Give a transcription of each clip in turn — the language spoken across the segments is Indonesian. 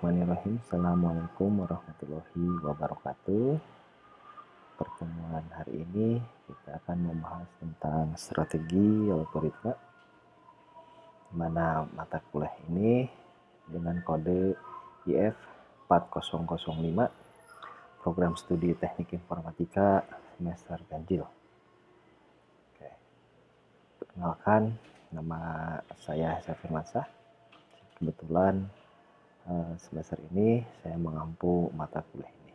Bismillahirrahmanirrahim. Assalamualaikum warahmatullahi wabarakatuh. Pertemuan hari ini kita akan membahas tentang strategi algoritma, di mana mata kuliah ini dengan kode IF 4005, program studi teknik informatika semester ganjil. Oke. Perkenalkan, nama saya Syafir Mansah. Kebetulan semester ini saya mengampu mata kuliah ini.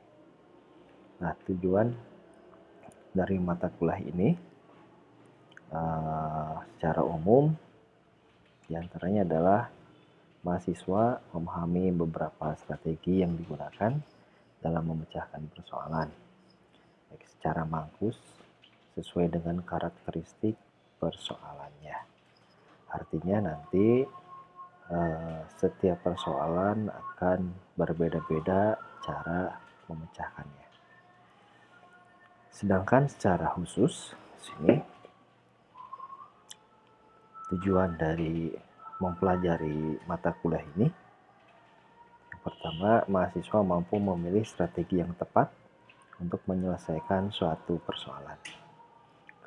Nah, tujuan dari mata kuliah ini secara umum diantaranya adalah mahasiswa memahami beberapa strategi yang digunakan dalam memecahkan persoalan, baik secara makus sesuai dengan karakteristik persoalannya. Artinya nanti setiap persoalan akan berbeda-beda cara memecahkannya. Sedangkan secara khusus sini tujuan dari mempelajari mata kuliah ini, yang pertama, mahasiswa mampu memilih strategi yang tepat untuk menyelesaikan suatu persoalan.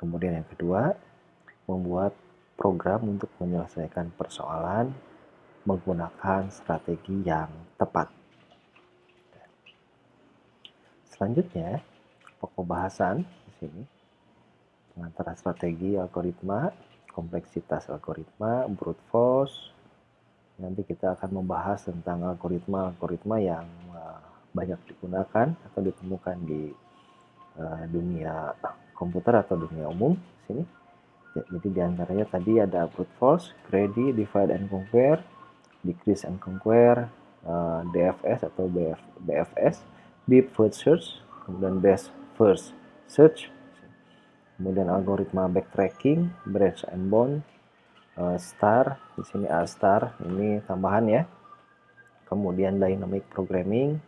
Kemudian yang kedua, membuat program untuk menyelesaikan persoalan menggunakan strategi yang tepat. Selanjutnya, pokok bahasan di sini antara strategi algoritma, kompleksitas algoritma, brute force. Nanti kita akan membahas tentang algoritma-algoritma yang banyak digunakan atau ditemukan di dunia komputer atau dunia umum di sini. Jadi diantaranya tadi ada brute force, greedy, divide and conquer, decrease and conquer, DFS atau BFS, deep first search, kemudian best first search, kemudian algoritma backtracking, branch and bound, star, di sini A star, ini tambahan ya. Kemudian dynamic programming,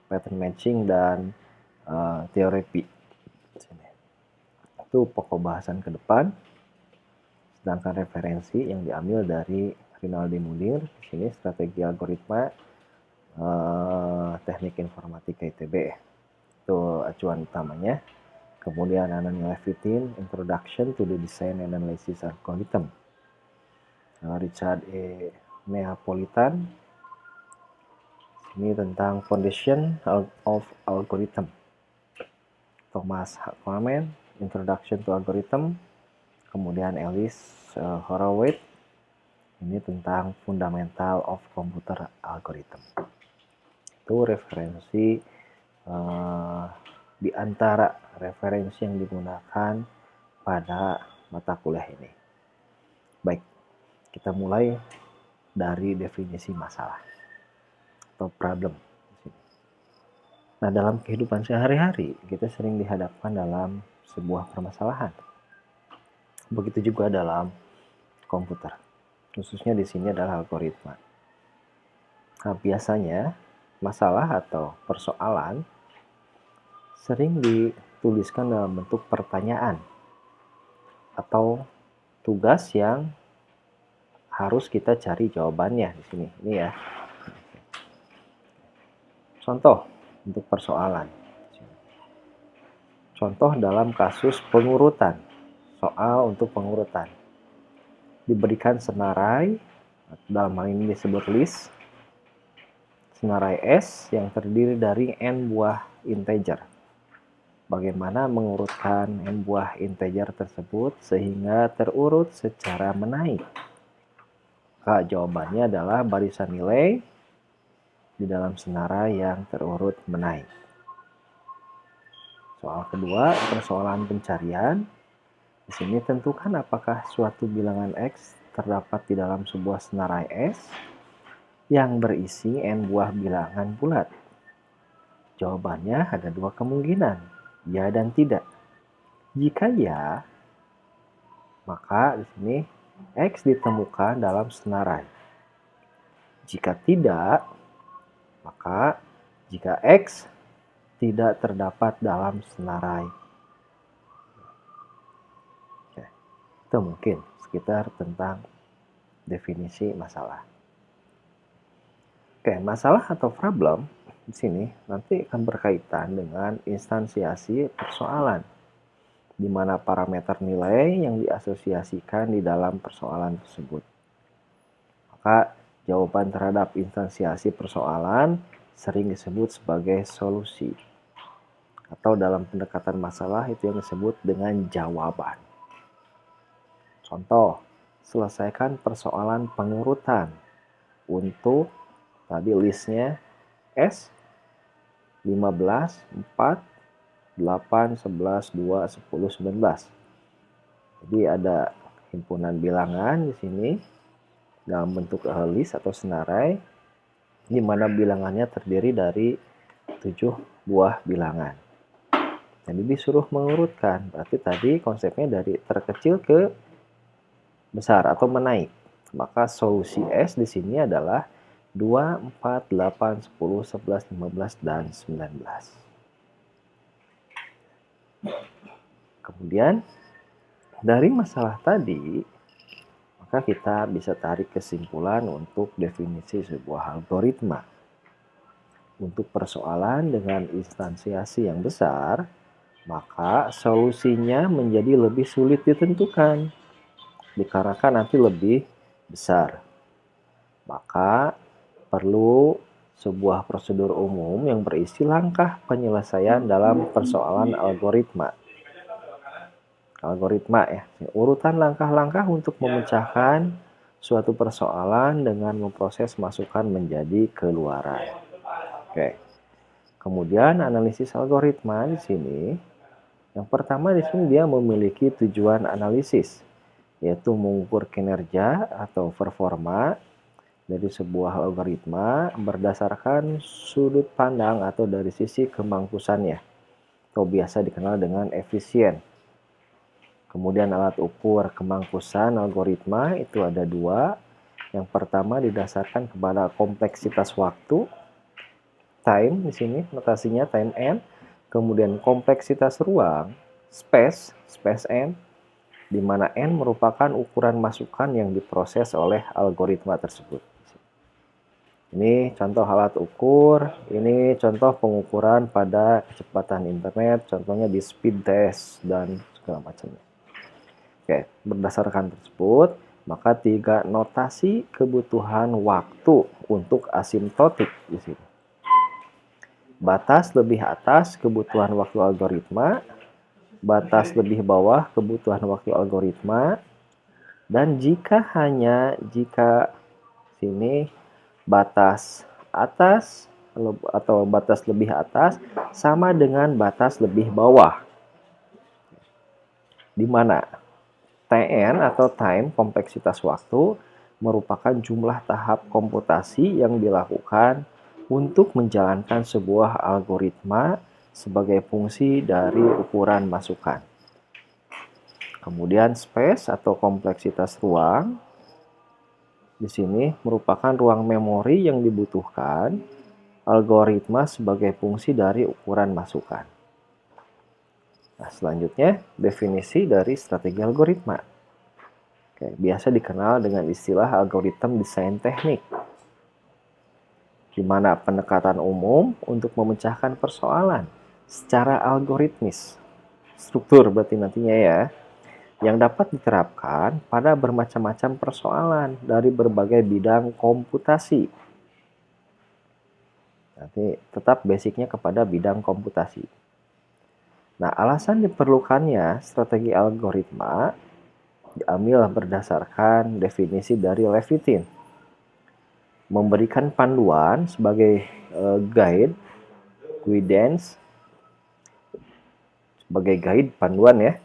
pattern matching, dan teori. Itu pokok bahasan ke depan. Sedangkan referensi yang diambil dari Rinaldi Munir, di sini strategi algoritma teknik informatika ITB. Itu acuan utamanya. Kemudian Ananya Levitin, Introduction to the Design and Analysis Algorithm. Richard E. Neapolitan, ini tentang Foundation of Algorithm. Thomas Hackman, Introduction to Algorithm. Kemudian Alice Horowitz, ini tentang Fundamental of Computer Algorithm. Itu referensi di antara referensi yang digunakan pada mata kuliah ini. Baik, kita mulai dari definisi masalah atau problem. Nah, dalam kehidupan sehari-hari kita sering dihadapkan dalam sebuah permasalahan. Begitu juga dalam komputer. Khususnya di sini adalah algoritma. Nah, biasanya masalah atau persoalan sering dituliskan dalam bentuk pertanyaan atau tugas yang harus kita cari jawabannya di sini. Ini ya. Contoh untuk persoalan. Contoh dalam kasus pengurutan. Soal untuk pengurutan. Diberikan senarai, dalam hal ini disebut list, senarai S yang terdiri dari n buah integer. Bagaimana mengurutkan n buah integer tersebut sehingga terurut secara menaik? Jawabannya adalah barisan nilai di dalam senarai yang terurut menaik. Soal kedua, persoalan pencarian. Di sini tentukan apakah suatu bilangan X terdapat di dalam sebuah senarai S yang berisi n buah bilangan bulat. Jawabannya ada dua kemungkinan, ya dan tidak. Jika ya, maka di sini X ditemukan dalam senarai. Jika tidak, maka jika X tidak terdapat dalam senarai. Oke, itu mungkin sekitar tentang definisi masalah. Oke, masalah atau problem di sini nanti akan berkaitan dengan instansiasi persoalan, di mana parameter nilai yang diasosiasikan di dalam persoalan tersebut. Maka jawaban terhadap instansiasi persoalan sering disebut sebagai solusi. Atau dalam pendekatan masalah itu yang disebut dengan jawaban. Contoh, selesaikan persoalan pengurutan untuk tadi listnya S 15, 4, 8, 11, 2, 10, 19. Jadi ada himpunan bilangan di sini dalam bentuk list atau senarai, di mana bilangannya terdiri dari 7 buah bilangan. Jadi disuruh mengurutkan, berarti tadi konsepnya dari terkecil ke besar atau menaik. Maka solusi S di sini adalah 2, 4, 8, 10, 11, 15, dan 19. Kemudian dari masalah tadi, maka kita bisa tarik kesimpulan untuk definisi sebuah algoritma. Untuk persoalan dengan instansiasi yang besar, maka solusinya menjadi lebih sulit ditentukan, dikarenakan nanti lebih besar. Maka perlu sebuah prosedur umum yang berisi langkah penyelesaian dalam persoalan algoritma. Algoritma ya, urutan langkah-langkah untuk memecahkan suatu persoalan dengan memproses masukan menjadi keluaran. Oke. Kemudian analisis algoritma di sini, yang pertama di sini dia memiliki tujuan analisis, yaitu mengukur kinerja atau performa dari sebuah algoritma berdasarkan sudut pandang atau dari sisi kemangkusannya, atau biasa dikenal dengan efisien. Kemudian alat ukur kemangkusan algoritma itu ada dua. Yang pertama didasarkan kepada kompleksitas waktu, time di sini notasinya time n. Kemudian kompleksitas ruang, space n, di mana n merupakan ukuran masukan yang diproses oleh algoritma tersebut. Ini contoh alat ukur, ini contoh pengukuran pada kecepatan internet, contohnya di speed test dan segala macamnya. Oke, berdasarkan tersebut, maka 3 notasi kebutuhan waktu untuk asimptotik di sini. Batas lebih atas kebutuhan waktu algoritma, batas lebih bawah kebutuhan waktu algoritma, dan jika sini batas atas atau batas lebih atas sama dengan batas lebih bawah, di mana TN atau time kompleksitas waktu merupakan jumlah tahap komputasi yang dilakukan untuk menjalankan sebuah algoritma sebagai fungsi dari ukuran masukan. Kemudian space atau kompleksitas ruang di sini merupakan ruang memori yang dibutuhkan algoritma sebagai fungsi dari ukuran masukan. Nah, selanjutnya definisi dari strategi algoritma. Oke, biasa dikenal dengan istilah algoritma desain teknik, di mana pendekatan umum untuk memecahkan persoalan secara algoritmis. Struktur berarti nantinya ya, yang dapat diterapkan pada bermacam-macam persoalan dari berbagai bidang komputasi. Nanti tetap basicnya kepada bidang komputasi. Nah, alasan diperlukannya strategi algoritma diambil berdasarkan definisi dari Levitin. Memberikan panduan sebagai guidance, sebagai guide panduan ya,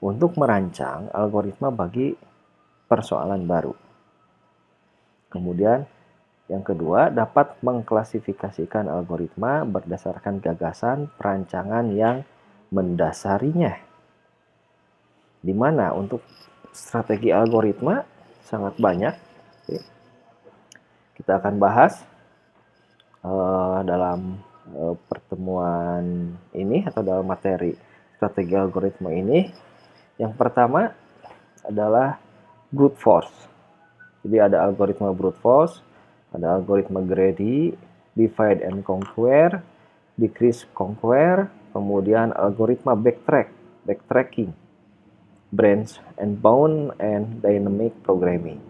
untuk merancang algoritma bagi persoalan baru. Kemudian yang kedua, dapat mengklasifikasikan algoritma berdasarkan gagasan perancangan yang mendasarinya. Di mana untuk strategi algoritma sangat banyak. Kita akan bahas dalam pertemuan ini atau dalam materi strategi algoritma ini. Yang pertama adalah brute force. Jadi ada algoritma brute force, Ada algoritma greedy, divide and conquer, decrease conquer, kemudian algoritma backtracking, branch and bound, and dynamic programming.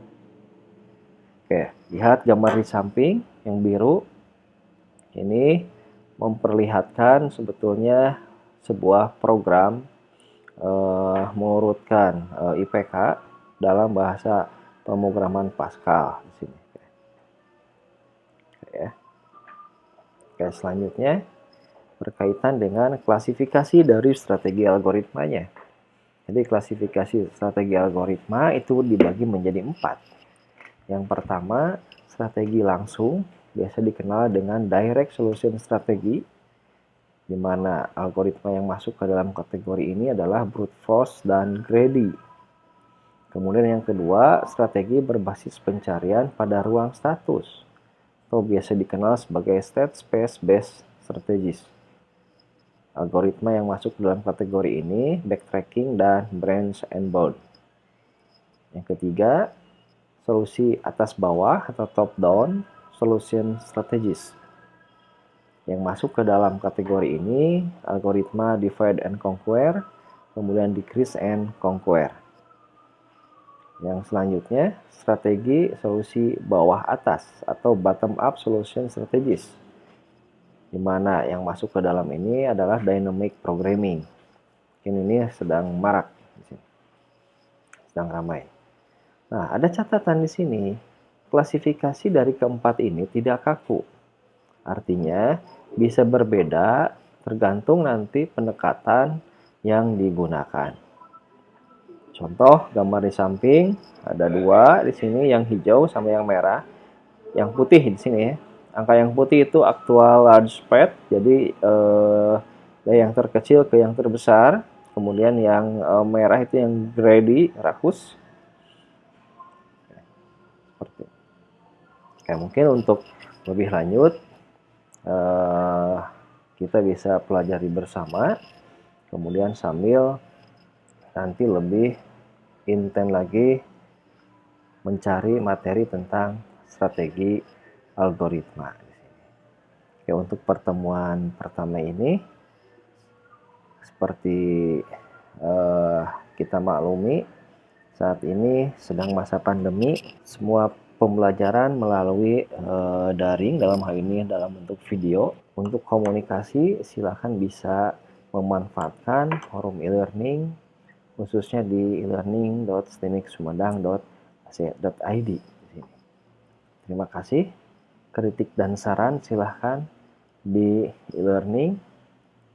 Oke, lihat gambar di samping yang biru. Ini memperlihatkan sebetulnya sebuah program mengurutkan IPK dalam bahasa pemrograman Pascal di sini. Oke, ya. Oke, selanjutnya berkaitan dengan klasifikasi dari strategi algoritmanya. Jadi klasifikasi strategi algoritma itu dibagi menjadi 4. Yang pertama, strategi langsung, biasa dikenal dengan direct solution strategy, di mana algoritma yang masuk ke dalam kategori ini adalah brute force dan greedy. Kemudian yang kedua, strategi berbasis pencarian pada ruang status, atau biasa dikenal sebagai state space based strategies. Algoritma yang masuk dalam kategori ini backtracking dan branch and bound. Yang ketiga, solusi atas bawah atau top down solution strategies. Yang masuk ke dalam kategori ini algoritma divide and conquer, kemudian decrease and conquer. Yang selanjutnya, strategi solusi bawah atas atau bottom up solution strategies, di mana yang masuk ke dalam ini adalah dynamic programming. Mungkin ini sedang marak, sedang ramai. Nah, ada catatan di sini, klasifikasi dari keempat ini tidak kaku. Artinya, bisa berbeda tergantung nanti pendekatan yang digunakan. Contoh gambar di samping ada 2 di sini, yang hijau sama yang merah. Yang putih di sini ya. Angka yang putih itu actual large spread, jadi dari yang terkecil ke yang terbesar. Kemudian yang merah itu yang greedy, rakus. Seperti. Oke, mungkin untuk lebih lanjut kita bisa pelajari bersama, kemudian sambil nanti lebih intens lagi mencari materi tentang strategi algoritma. Oke, untuk pertemuan pertama ini, seperti kita maklumi, saat ini sedang masa pandemi, semua pembelajaran melalui daring, dalam hal ini dalam bentuk video. Untuk komunikasi, silahkan bisa memanfaatkan forum e-learning, khususnya di e-learning.stimik-sumedang.ac.id. Terima kasih. Kritik dan saran silahkan di e-learning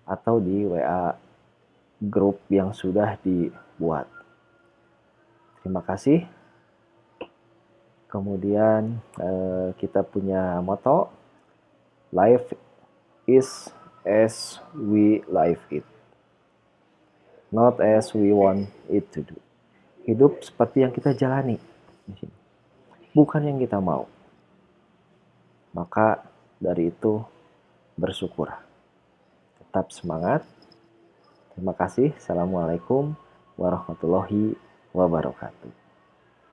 atau di WA grup yang sudah dibuat. Terima kasih. Kemudian kita punya moto, life is as we live it, not as we want it to do. Hidup seperti yang kita jalani, bukan yang kita mau. Maka dari itu bersyukur. Tetap semangat. Terima kasih. Assalamualaikum warahmatullahi wabarakatuh.